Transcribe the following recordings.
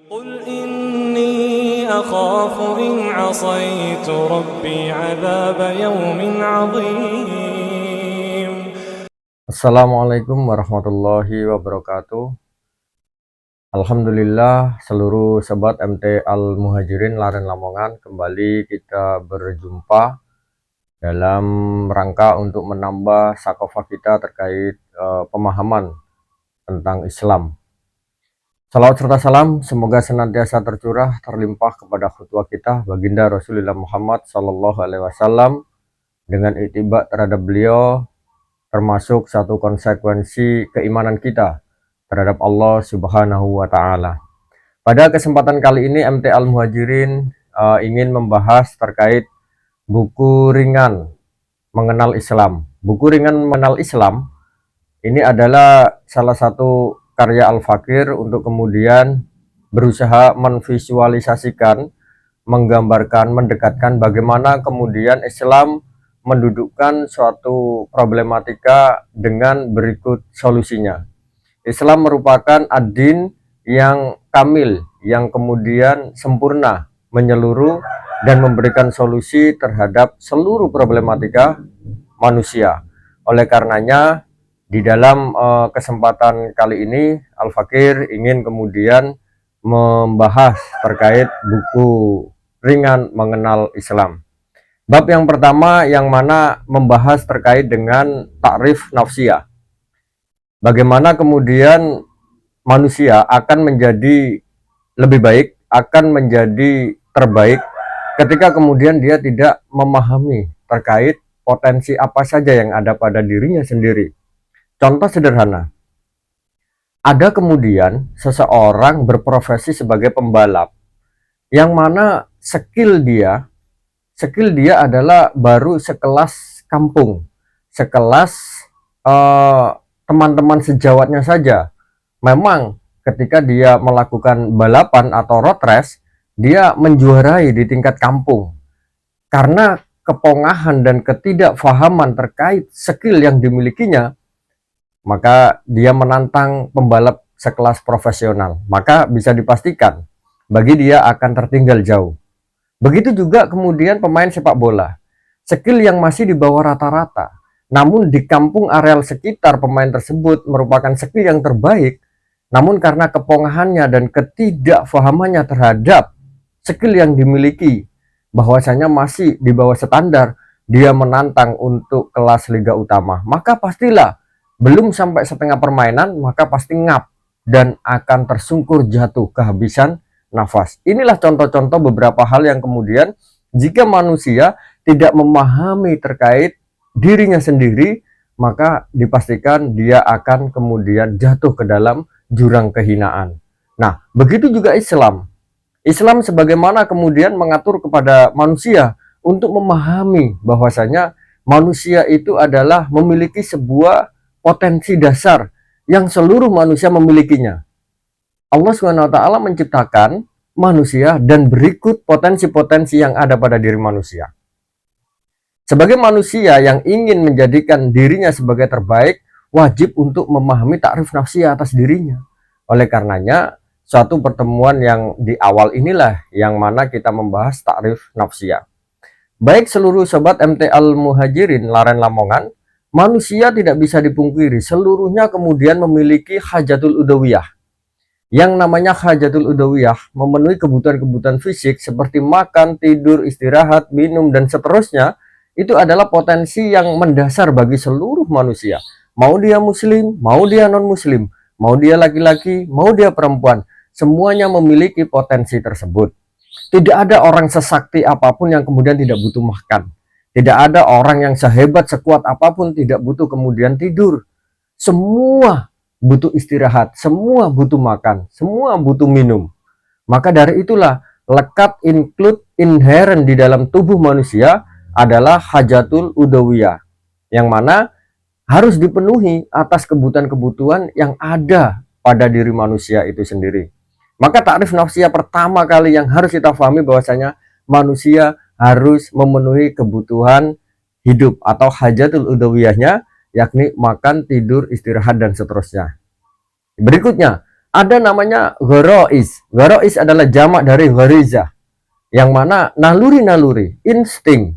قل إني أخاف إن عصيت ربي عذاب يوم عظيم. Assalamualaikum warahmatullahi wabarakatuh. Alhamdulillah seluruh sobat MT Al Muhajirin Laren Lamongan, kembali kita berjumpa dalam rangka untuk menambah sakofah kita terkait pemahaman tentang Islam. Salawat serta salam semoga senantiasa tercurah terlimpah kepada khutbah kita baginda Rasulullah Muhammad Sallallahu Alaihi Wasallam, dengan ittiba terhadap beliau termasuk satu konsekuensi keimanan kita terhadap Allah Subhanahu wa Ta'ala. Pada kesempatan kali ini MT Al Muhajirin ingin membahas terkait buku ringan mengenal Islam. Buku ringan mengenal Islam ini adalah salah satu karya Al-Fakir untuk kemudian berusaha menvisualisasikan, menggambarkan, mendekatkan bagaimana kemudian Islam mendudukkan suatu problematika dengan berikut solusinya. Islam merupakan ad-din yang kamil, yang kemudian sempurna, menyeluruh dan memberikan solusi terhadap seluruh problematika manusia. Oleh karenanya di dalam kesempatan kali ini Al-Fakir ingin kemudian membahas terkait buku ringan mengenal Islam. Bab yang pertama yang mana membahas terkait dengan takrif nafsiyah. Bagaimana kemudian manusia akan menjadi lebih baik, akan menjadi terbaik ketika kemudian dia tidak memahami terkait potensi apa saja yang ada pada dirinya sendiri. Contoh sederhana, ada kemudian seseorang berprofesi sebagai pembalap, yang mana skill dia adalah baru sekelas kampung, sekelas teman-teman sejawatnya saja. Memang ketika dia melakukan balapan atau road race, dia menjuarai di tingkat kampung karena kepongahan dan ketidakfahaman terkait skill yang dimilikinya. Maka dia menantang pembalap sekelas profesional, maka bisa dipastikan bagi dia akan tertinggal jauh. Begitu juga kemudian pemain sepak bola, skill yang masih di bawah rata-rata, namun di kampung areal sekitar pemain tersebut merupakan skill yang terbaik, namun karena kepongahannya dan ketidakfahamannya terhadap skill yang dimiliki, bahwasanya masih di bawah standar, dia menantang untuk kelas liga utama, maka pastilah belum sampai setengah permainan, maka pasti ngap dan akan tersungkur jatuh kehabisan nafas. Inilah contoh-contoh beberapa hal yang kemudian jika manusia tidak memahami terkait dirinya sendiri, maka dipastikan dia akan kemudian jatuh ke dalam jurang kehinaan. Nah, begitu juga Islam. Islam sebagaimana kemudian mengatur kepada manusia untuk memahami bahwasanya manusia itu adalah memiliki sebuah potensi dasar yang seluruh manusia memilikinya. Allah SWT menciptakan manusia dan berikut potensi-potensi yang ada pada diri manusia. Sebagai manusia yang ingin menjadikan dirinya sebagai terbaik, wajib untuk memahami takrif nafsiyah atas dirinya. Oleh karenanya, suatu pertemuan yang di awal inilah yang mana kita membahas takrif nafsiyah. Baik seluruh sobat MT Al Muhajirin Laren Lamongan, manusia tidak bisa dipungkiri seluruhnya kemudian memiliki hajatul udawiyah. Yang namanya hajatul udawiyah memenuhi kebutuhan-kebutuhan fisik seperti makan, tidur, istirahat, minum, dan seterusnya. Itu adalah potensi yang mendasar bagi seluruh manusia. Mau dia muslim, mau dia non-muslim, mau dia laki-laki, mau dia perempuan, semuanya memiliki potensi tersebut. Tidak ada orang sesakti apapun yang kemudian tidak butuh makan. Tidak ada orang yang sehebat, sekuat apapun tidak butuh kemudian tidur. Semua butuh istirahat, semua butuh makan, semua butuh minum. Maka dari itulah lekat inherent di dalam tubuh manusia adalah hajatul udawiyah, yang mana harus dipenuhi atas kebutuhan-kebutuhan yang ada pada diri manusia itu sendiri. Maka takrif nafsiyah pertama kali yang harus kita pahami bahwasanya manusia harus memenuhi kebutuhan hidup atau hajatul udawiyahnya, yakni makan, tidur, istirahat, dan seterusnya. Berikutnya, ada namanya ghorois. Ghorois adalah jamak dari ghoriza, yang mana naluri-naluri, insting.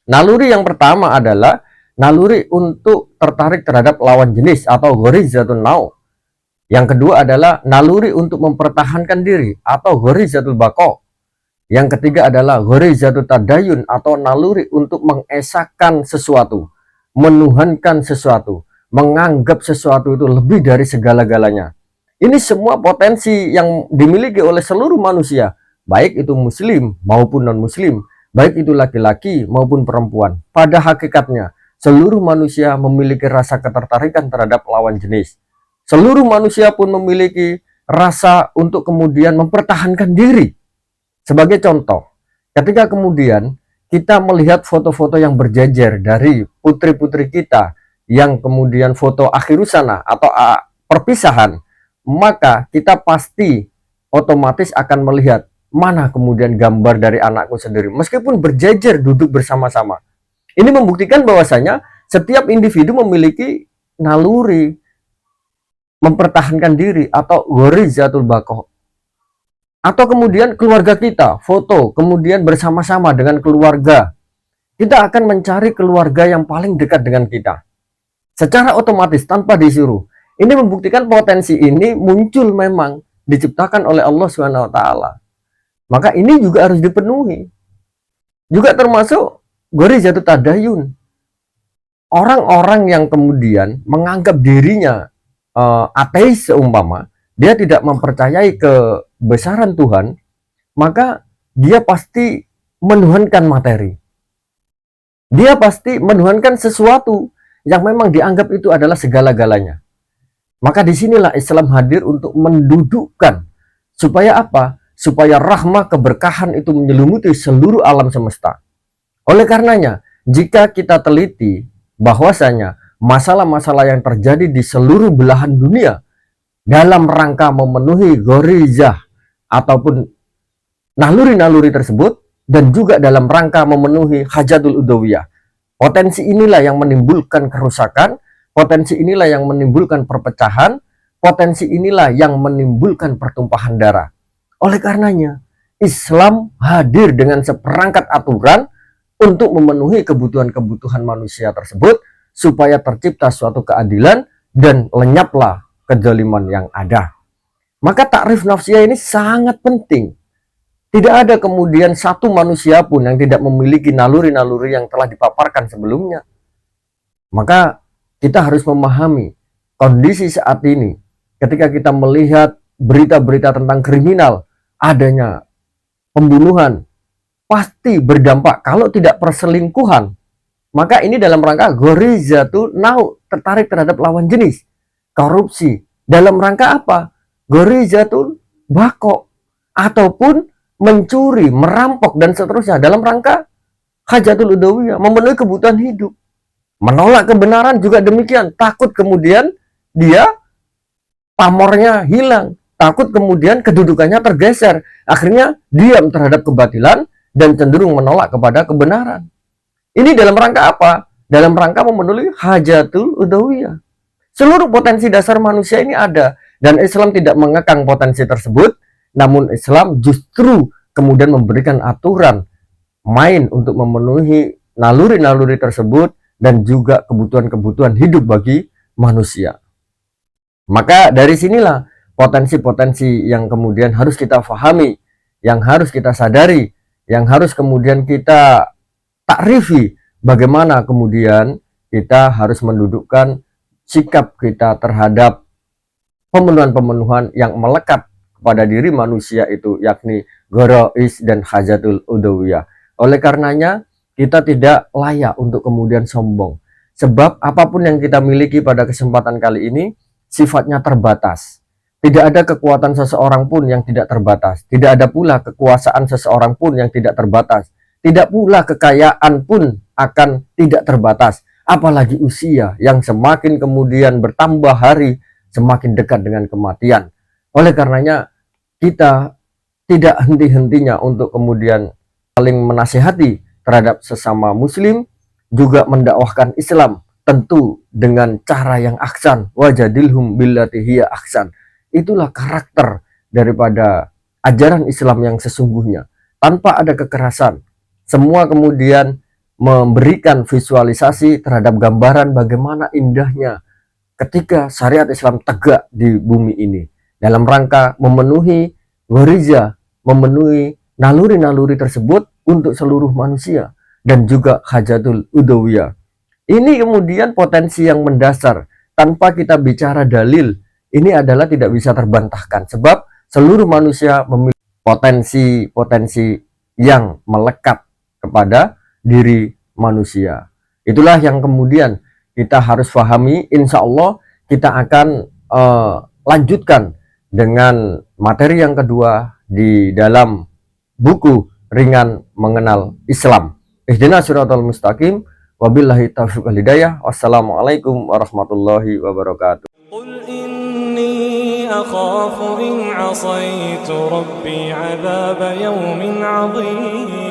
Naluri yang pertama adalah naluri untuk tertarik terhadap lawan jenis atau ghorizatun nau. Yang kedua adalah naluri untuk mempertahankan diri atau ghorizatul baqo. Yang ketiga adalah ghorizatut tadayun atau naluri untuk mengesahkan sesuatu, menuhankan sesuatu, menganggap sesuatu itu lebih dari segala-galanya. Ini semua potensi yang dimiliki oleh seluruh manusia, baik itu muslim maupun non-muslim, baik itu laki-laki maupun perempuan. Pada hakikatnya, seluruh manusia memiliki rasa ketertarikan terhadap lawan jenis. Seluruh manusia pun memiliki rasa untuk kemudian mempertahankan diri. Sebagai contoh, ketika kemudian kita melihat foto-foto yang berjejer dari putri-putri kita, yang kemudian foto akhirusana atau perpisahan, maka kita pasti otomatis akan melihat mana kemudian gambar dari anakku sendiri, meskipun berjejer duduk bersama-sama. Ini membuktikan bahwasanya setiap individu memiliki naluri mempertahankan diri atau ghorizatul baqo. Atau kemudian keluarga kita, foto kemudian bersama-sama dengan keluarga, kita akan mencari keluarga yang paling dekat dengan kita secara otomatis tanpa disuruh. Ini membuktikan potensi ini muncul, memang diciptakan oleh Allah SWT. Maka ini juga harus dipenuhi. Juga termasuk ghorizatut tadayun. Orang-orang yang kemudian menganggap dirinya ateis seumpama, dia tidak mempercayai kebesaran Tuhan, maka dia pasti menuhankan materi. Dia pasti menuhankan sesuatu yang memang dianggap itu adalah segala-galanya. Maka disinilah Islam hadir untuk mendudukkan, supaya apa? Supaya rahmah keberkahan itu menyelimuti seluruh alam semesta. Oleh karenanya, jika kita teliti bahwasanya masalah-masalah yang terjadi di seluruh belahan dunia dalam rangka memenuhi ghorizah ataupun naluri-naluri tersebut, dan juga dalam rangka memenuhi hajatul udawiyah, potensi inilah yang menimbulkan kerusakan, potensi inilah yang menimbulkan perpecahan, potensi inilah yang menimbulkan pertumpahan darah. Oleh karenanya, Islam hadir dengan seperangkat aturan untuk memenuhi kebutuhan-kebutuhan manusia tersebut, supaya tercipta suatu keadilan dan lenyaplah kezaliman yang ada. Maka takrif nafsiyah ini sangat penting. Tidak ada kemudian satu manusia pun yang tidak memiliki naluri-naluri yang telah dipaparkan sebelumnya. Maka kita harus memahami kondisi saat ini. Ketika kita melihat berita-berita tentang kriminal, adanya pembunuhan, pasti berdampak kalau tidak perselingkuhan. Maka ini dalam rangka ghorizatun nau, tertarik terhadap lawan jenis. Korupsi dalam rangka apa? Ghorizatun baqo, ataupun mencuri, merampok dan seterusnya dalam rangka hajatul udawiyah, memenuhi kebutuhan hidup. Menolak kebenaran juga demikian, takut kemudian dia pamornya hilang, takut kemudian kedudukannya tergeser, akhirnya diam terhadap kebatilan dan cenderung menolak kepada kebenaran. Ini dalam rangka apa? Dalam rangka memenuhi hajatul udawiyah. Seluruh potensi dasar manusia ini ada, dan Islam tidak mengekang potensi tersebut, namun Islam justru kemudian memberikan aturan main untuk memenuhi naluri-naluri tersebut dan juga kebutuhan-kebutuhan hidup bagi manusia. Maka dari sinilah potensi-potensi yang kemudian harus kita fahami, yang harus kita sadari, yang harus kemudian kita takrifi, bagaimana kemudian kita harus mendudukkan sikap kita terhadap pemenuhan-pemenuhan yang melekat kepada diri manusia itu, yakni ghorois dan hajatul udawiyah. Oleh karenanya, kita tidak layak untuk kemudian sombong. Sebab apapun yang kita miliki pada kesempatan kali ini, sifatnya terbatas. Tidak ada kekuatan seseorang pun yang tidak terbatas. Tidak ada pula kekuasaan seseorang pun yang tidak terbatas. Tidak pula kekayaan pun akan tidak terbatas. Apalagi usia yang semakin kemudian bertambah hari, semakin dekat dengan kematian. Oleh karenanya, kita tidak henti-hentinya untuk kemudian saling menasihati terhadap sesama muslim, juga mendakwahkan Islam, tentu dengan cara yang ahsan, wajadilhum billati hiya ahsan, Itulah karakter daripada ajaran Islam yang sesungguhnya. Tanpa ada kekerasan. Semua kemudian memberikan visualisasi terhadap gambaran bagaimana indahnya ketika syariat Islam tegak di bumi ini. Dalam rangka memenuhi wariza, memenuhi naluri-naluri tersebut untuk seluruh manusia. Dan juga hajatul udawiyah. Ini kemudian potensi yang mendasar. Tanpa kita bicara dalil, ini adalah tidak bisa terbantahkan. Sebab seluruh manusia memiliki potensi-potensi yang melekat kepada diri manusia. Itulah yang kemudian kita harus pahami. Insya Allah kita akan lanjutkan dengan materi yang kedua di dalam buku Ringan Mengenal Islam. Ihdinas siratal mustaqim. Wabillahi taufiq wal hidayah. Wassalamualaikum warahmatullahi wabarakatuh. قل إني أخاف إن عصيت ربي عذاب يوم عظيم